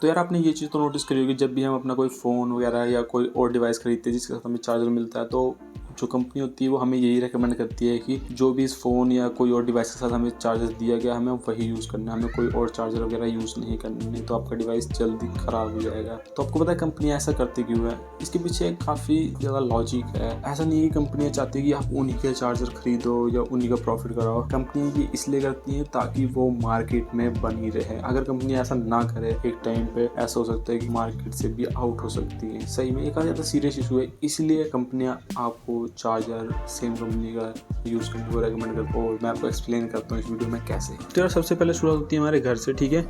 तो यार आपने ये चीज़ तो नोटिस करी होगी, जब भी हम अपना कोई फ़ोन वगैरह या कोई और डिवाइस खरीदते हैं जिसके साथ हमें चार्जर मिलता है, तो जो कंपनी होती है वो हमें यही रेकमेंड करती है कि जो भी इस फ़ोन या कोई और डिवाइस के साथ हमें चार्जर दिया गया हमें वही यूज़ करना है, हमें कोई और चार्जर वगैरह यूज़ नहीं करना, नहीं तो आपका डिवाइस जल्दी ख़राब हो जाएगा। तो आपको पता है कंपनी ऐसा करती क्यों है? इसके पीछे काफ़ी ज़्यादा लॉजिक है। ऐसा नहीं है कि कंपनियाँ चाहती है कि आप उन्हीं के चार्जर खरीदो या उन्हीं का प्रॉफिट कराओ। कंपनियाँ ये इसलिए करती हैं ताकि वो मार्केट में बनी रहे। अगर कंपनी ऐसा ना करे, एक टाइम पे ऐसा हो सकता है कि मार्केट से भी आउट हो सकती है। सही में एक ज़्यादा सीरियस इशू है, इसलिए कंपनियाँ आपको चार्जर सेम कंपनी का यूज़ करने को रेकमेंड करते हैं। और मैं आपको एक्सप्लेन करता हूँ इस वीडियो में कैसे। तो यार सबसे पहले शुरुआत होती है हमारे घर से, ठीक है।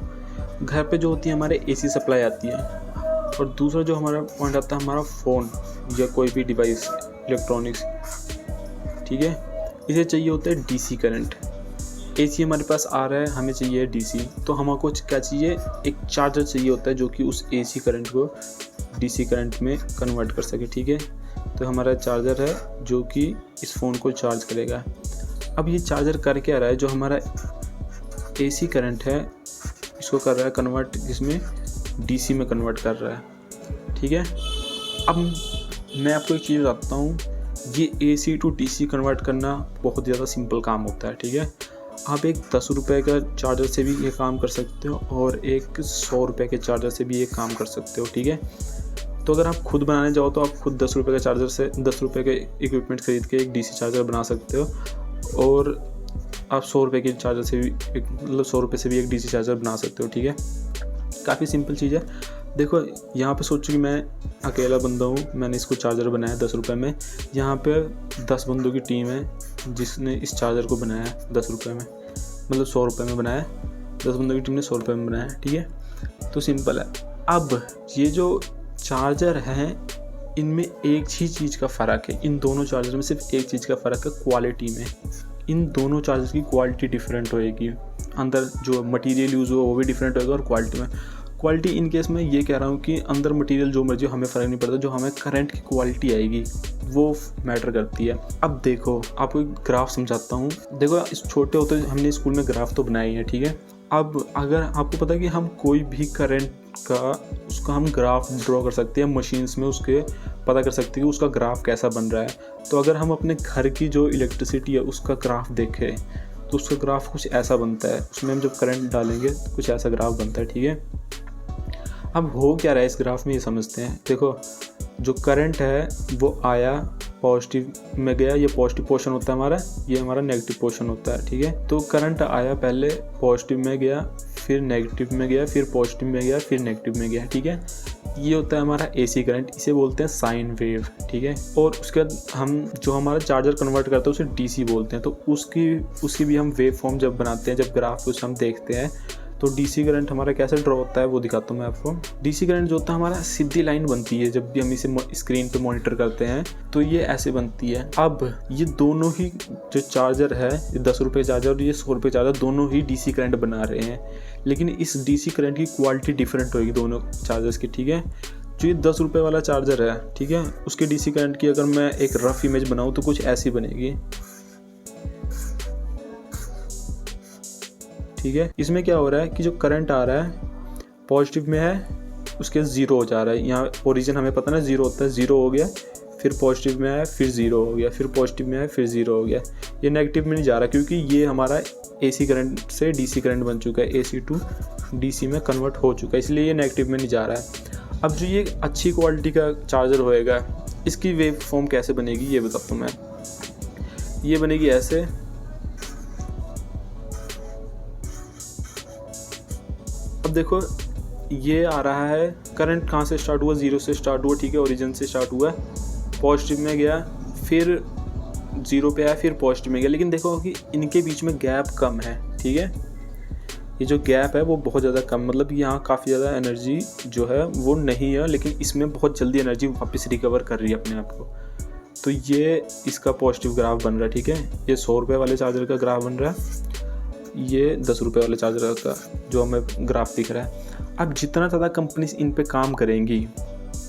घर पे जो होती है हमारे एसी सप्लाई आती है, और दूसरा जो हमारा पॉइंट आता है हमारा फ़ोन या कोई भी डिवाइस इलेक्ट्रॉनिक्स, ठीक है। इसे चाहिए होता है डीसी करंट। एसी हमारे पास आ रहा है, हमें चाहिए डीसी, तो हमको क्या चाहिए, एक चार्जर चाहिए होता है जो कि उस एसी करंट को डीसी करंट में कन्वर्ट कर सके, ठीक है। तो हमारा चार्जर है जो कि इस फ़ोन को चार्ज करेगा। अब ये चार्जर कर क्या रहा है, जो हमारा एसी करंट है इसको कर रहा है कन्वर्ट, जिसमें डीसी में कन्वर्ट कर रहा है, ठीक है। अब मैं आपको एक चीज़ बताता हूँ, ये एसी टू डीसी कन्वर्ट करना बहुत ज़्यादा सिंपल काम होता है, ठीक है। आप एक 10 रुपये का चार्जर से भी ये काम कर सकते हो और एक 100 रुपये के चार्जर से भी ये काम कर सकते हो, ठीक है। तो अगर आप खुद बनाने जाओ तो आप खुद 10 रुपये का चार्जर से 10 रुपये के इक्विपमेंट खरीद के एक डीसी चार्जर बना सकते हो, और आप 100 रुपये के चार्जर से भी मतलब 100 रुपये से भी एक डीसी चार्जर बना सकते हो, ठीक है। काफ़ी सिंपल चीज़ है। देखो यहाँ पे सोचो कि मैं अकेला बंदा हूँ, मैंने इसको चार्जर बनाया 10 रुपये में। यहाँ पे 10 बंदों की टीम है जिसने इस चार्जर को बनाया 10 रुपये में, मतलब 100 रुपये में बनाया। 10 बंदों की टीम ने 100 रुपये में बनाया, ठीक है। तो सिंपल है। अब ये जो चार्जर हैं इनमें एक ही चीज़ का फ़र्क है, इन दोनों चार्जर में सिर्फ एक चीज़ का फ़र्क है, क्वालिटी में। इन दोनों चार्जर की क्वालिटी डिफरेंट होएगी, अंदर जो मटेरियल यूज़ हुआ वो भी डिफरेंट होएगा, और क्वालिटी इन केस में ये कह रहा हूँ कि अंदर मटेरियल जो मर्जी हमें फ़र्क नहीं पड़ता, जो हमें करंट की क्वालिटी आएगी वो मैटर करती है। अब देखो आपको एक ग्राफ समझाता हूँ। देखो इस छोटे होते हमने स्कूल में ग्राफ तो बनाए हैं, ठीक है। अब अगर आपको पता है कि हम कोई भी करंट का उसका हम ग्राफ ड्रॉ कर सकते हैं मशीन्स में, उसके पता कर सकते हैं कि उसका ग्राफ कैसा बन रहा है। तो अगर हम अपने घर की जो इलेक्ट्रिसिटी है उसका ग्राफ देखें तो उसका ग्राफ कुछ ऐसा बनता है, उसमें हम जब करंट डालेंगे तो कुछ ऐसा ग्राफ बनता है, ठीक है। अब हो क्या रहा है इस ग्राफ में ये समझते हैं। देखो जो करंट है वो आया, पॉजिटिव में गया, ये पॉजिटिव पोर्शन होता है हमारा, ये हमारा नेगेटिव पोर्शन होता है, ठीक है। तो करंट आया, पहले पॉजिटिव में गया, फिर नेगेटिव में गया, फिर पॉजिटिव में गया, फिर नेगेटिव में गया, ठीक है। ये होता है हमारा एसी करंट, इसे बोलते हैं साइन वेव, ठीक है। और उसके बाद हम जो हमारा चार्जर कन्वर्ट करते हैं उसे डीसी बोलते हैं। तो उसकी भी हम वेव फॉर्म जब बनाते हैं, जब ग्राफ उसे हम देखते हैं, तो डीसी करंट हमारा कैसे ड्रॉ होता है वो दिखाता हूँ मैं आपको। डीसी करंट जो होता है हमारा सीधी लाइन बनती है, जब भी हम इसे स्क्रीन पे मॉनिटर करते हैं तो ये ऐसे बनती है। अब ये दोनों ही जो चार्जर है, ये 10 रुपये चार्जर और ये 100 रुपये चार्जर, दोनों ही डीसी करंट बना रहे हैं, लेकिन इस डीसी करंट की क्वालिटी डिफरेंट होगी दोनों चार्जर्स की, ठीक है। जो ये 10 रुपये वाला चार्जर है, ठीक है, उसके डीसी करंट की अगर मैं एक रफ इमेज बनाऊँ तो कुछ ऐसी बनेगी, ठीक है। इसमें क्या हो रहा है कि जो करंट आ रहा है पॉजिटिव में है, उसके ज़ीरो हो जा रहा है। यहाँ ओरिजिन हमें पता ना ज़ीरो होता है, ज़ीरो हो गया, फिर पॉजिटिव में आया, फिर ज़ीरो हो गया, फिर पॉजिटिव में आया, फिर ज़ीरो हो गया। ये नेगेटिव में नहीं जा रहा क्योंकि ये हमारा एसी करंट से डीसी करंट बन चुका है, एसी टू डीसी में कन्वर्ट हो चुका है, इसलिए ये नेगेटिव में नहीं जा रहा है। अब जो ये अच्छी क्वालिटी का चार्जर होएगा, इसकी वेव फॉर्म कैसे बनेगी ये बताता हूँ मैं। ये बनेगी ऐसे, अब देखो ये आ रहा है करंट कहाँ से स्टार्ट हुआ, ज़ीरो से स्टार्ट हुआ, ठीक है, ओरिजिन से स्टार्ट हुआ, पॉजिटिव में गया, फिर ज़ीरो पे आया, फिर पॉजिटिव में गया। लेकिन देखो कि इनके बीच में गैप कम है, ठीक है। ये जो गैप है वो बहुत ज़्यादा कम, मतलब यहाँ काफ़ी ज़्यादा एनर्जी जो है वो नहीं है, लेकिन इसमें बहुत जल्दी एनर्जी वापस रिकवर कर रही है अपने आप को। तो ये इसका पॉजिटिव ग्राफ बन रहा है, ठीक है। ये 100 रुपये वाले चार्जर का ग्राफ बन रहा है, ये 10 रुपये वाले चार्जर का जो हमें ग्राफ दिख रहा है। अब जितना ज़्यादा कंपनीज इन पे काम करेंगी,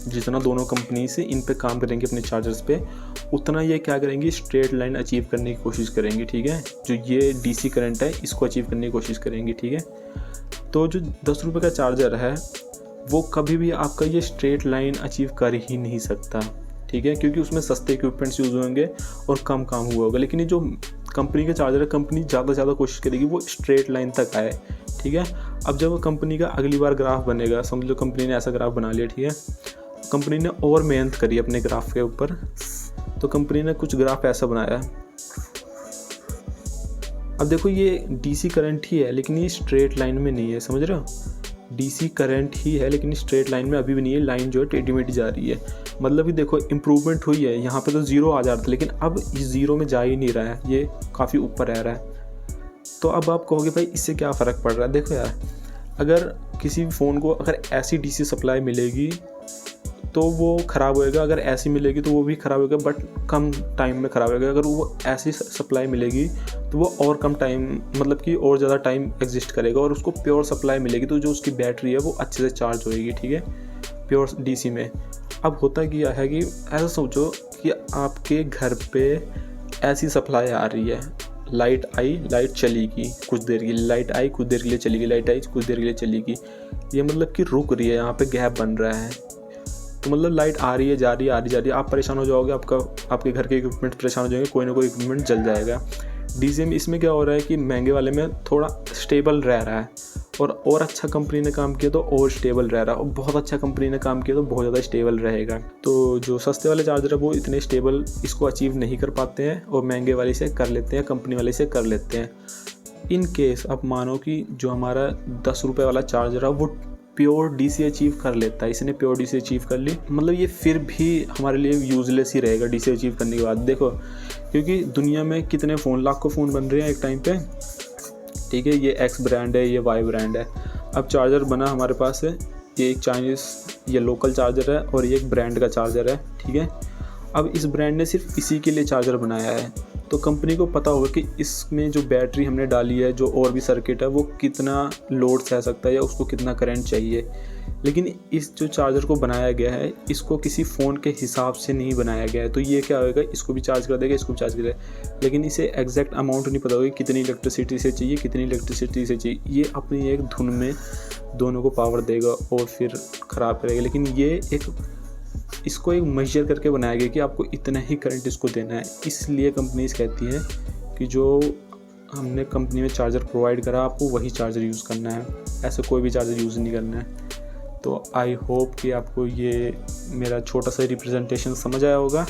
जितना दोनों कंपनी से इन पे काम करेंगे अपने चार्जर्स पे, उतना ये क्या करेंगी, स्ट्रेट लाइन अचीव करने की कोशिश करेंगी, ठीक है। जो ये डीसी करंट है इसको अचीव करने की कोशिश करेंगी, ठीक है। तो जो 10 रुपये का चार्जर है वो कभी भी आपका ये स्ट्रेट लाइन अचीव कर ही नहीं सकता, ठीक है, क्योंकि उसमें सस्ते इक्विपमेंट्स यूज़ होंगे और कम काम हुआ होगा। लेकिन ये जो कंपनी का चार्जर है, कंपनी ज़्यादा से ज़्यादा कोशिश करेगी वो स्ट्रेट लाइन तक आए, ठीक है। अब जब कंपनी का अगली बार ग्राफ बनेगा, समझ लो कंपनी ने ऐसा ग्राफ बना लिया, ठीक है, कंपनी ने और मेहनत करी अपने ग्राफ के ऊपर, तो कंपनी ने कुछ ग्राफ ऐसा बनाया। अब देखो ये डीसी करंट ही है लेकिन ये स्ट्रेट लाइन में नहीं है, समझ रहे हो, डीसी करंट ही है लेकिन स्ट्रेट लाइन में अभी भी नहीं है, लाइन जो है टेढ़ी मेढ़ी जा रही है। मतलब कि देखो इंप्रूवमेंट हुई है, यहाँ पे तो ज़ीरो आ जा रहा था लेकिन अब इस ज़ीरो में जा ही नहीं रहा है, ये काफ़ी ऊपर रह रहा है। तो अब आप कहोगे भाई इससे क्या फ़र्क पड़ रहा है। देखो यार, अगर किसी फ़ोन को अगर ऐसी डीसी सप्लाई मिलेगी तो वो ख़राब होएगा, अगर ऐसी मिलेगी तो वो भी ख़राब होएगा बट कम टाइम में ख़राब होएगा। अगर वो ऐसी सप्लाई मिलेगी तो वो और कम टाइम, मतलब कि और ज़्यादा टाइम एग्जिस्ट करेगा। और उसको प्योर सप्लाई मिलेगी तो जो उसकी बैटरी है वो अच्छे से चार्ज होएगी, ठीक है, प्योर डीसी में। अब होता क्या है कि ऐसा सोचो कि आपके घर पे ऐसी सप्लाई आ रही है, लाइट आई, लाइट चलेगी कुछ देर के लिए, लाइट आई कुछ देर के लिए चलेगी, लाइट आई कुछ देर के लिए चलेगी, ये मतलब कि रुक रही है, यहाँ पे गैप बन रहा है। तो मतलब लाइट आ रही है, जा रही है, आ रही जा रही है, आप परेशान हो जाओगे, आपके घर के इक्विपमेंट परेशान हो जाएंगे, कोई ना कोई इक्विपमेंट जल जाएगा। डीसी में इसमें क्या हो रहा है कि महंगे वाले में थोड़ा स्टेबल रह रहा है, और अच्छा कंपनी ने काम किया तो और स्टेबल रह रहा है, और बहुत अच्छा कंपनी ने काम किया तो बहुत ज़्यादा स्टेबल रहेगा। तो जो सस्ते वाले चार्जर है वो इतने स्टेबल इसको अचीव नहीं कर पाते हैं, और महंगे वाले से कर लेते हैं, कंपनी वाले से कर लेते हैं। इन केस आप मानो कि जो हमारा 10 रुपये वाला चार्जर है वो प्योर डीसी अचीव कर लेता है, इसने प्योर डीसी अचीव कर ली, मतलब ये फिर भी हमारे लिए यूज़लेस ही रहेगा डीसी अचीव करने के बाद। देखो क्योंकि दुनिया में कितने फ़ोन, लाखों फ़ोन बन रहे हैं एक टाइम पे, ठीक है, ये एक्स ब्रांड है, ये वाई ब्रांड है। अब चार्जर बना हमारे पास है, ये एक चाइनीज़, ये लोकल चार्जर है, और ये एक ब्रांड का चार्जर है, ठीक है। अब इस ब्रांड ने सिर्फ इसी के लिए चार्जर बनाया है, तो कंपनी को पता होगा कि इसमें जो बैटरी हमने डाली है, जो और भी सर्किट है, वो कितना लोड सह सकता है या उसको कितना करंट चाहिए। लेकिन इस जो चार्जर को बनाया गया है, इसको किसी फ़ोन के हिसाब से नहीं बनाया गया है, तो ये क्या होगा, इसको भी चार्ज कर देगा, इसको भी चार्ज कर देगा, लेकिन इसे एग्जैक्ट अमाउंट नहीं पता होगा कितनी इलेक्ट्रिसिटी से चाहिए, कितनी इलेक्ट्रिसिटी से चाहिए। ये अपनी एक धुन में दोनों को पावर देगा और फिर ख़राब करेगा। लेकिन ये इसको एक मेजर करके बनाया गया कि आपको इतना ही करंट इसको देना है। इसलिए कंपनीज कहती है कि जो हमने कंपनी में चार्जर प्रोवाइड करा आपको वही चार्जर यूज़ करना है, ऐसे कोई भी चार्जर यूज़ नहीं करना है। तो आई होप कि आपको ये मेरा छोटा सा रिप्रेजेंटेशन समझ आया होगा।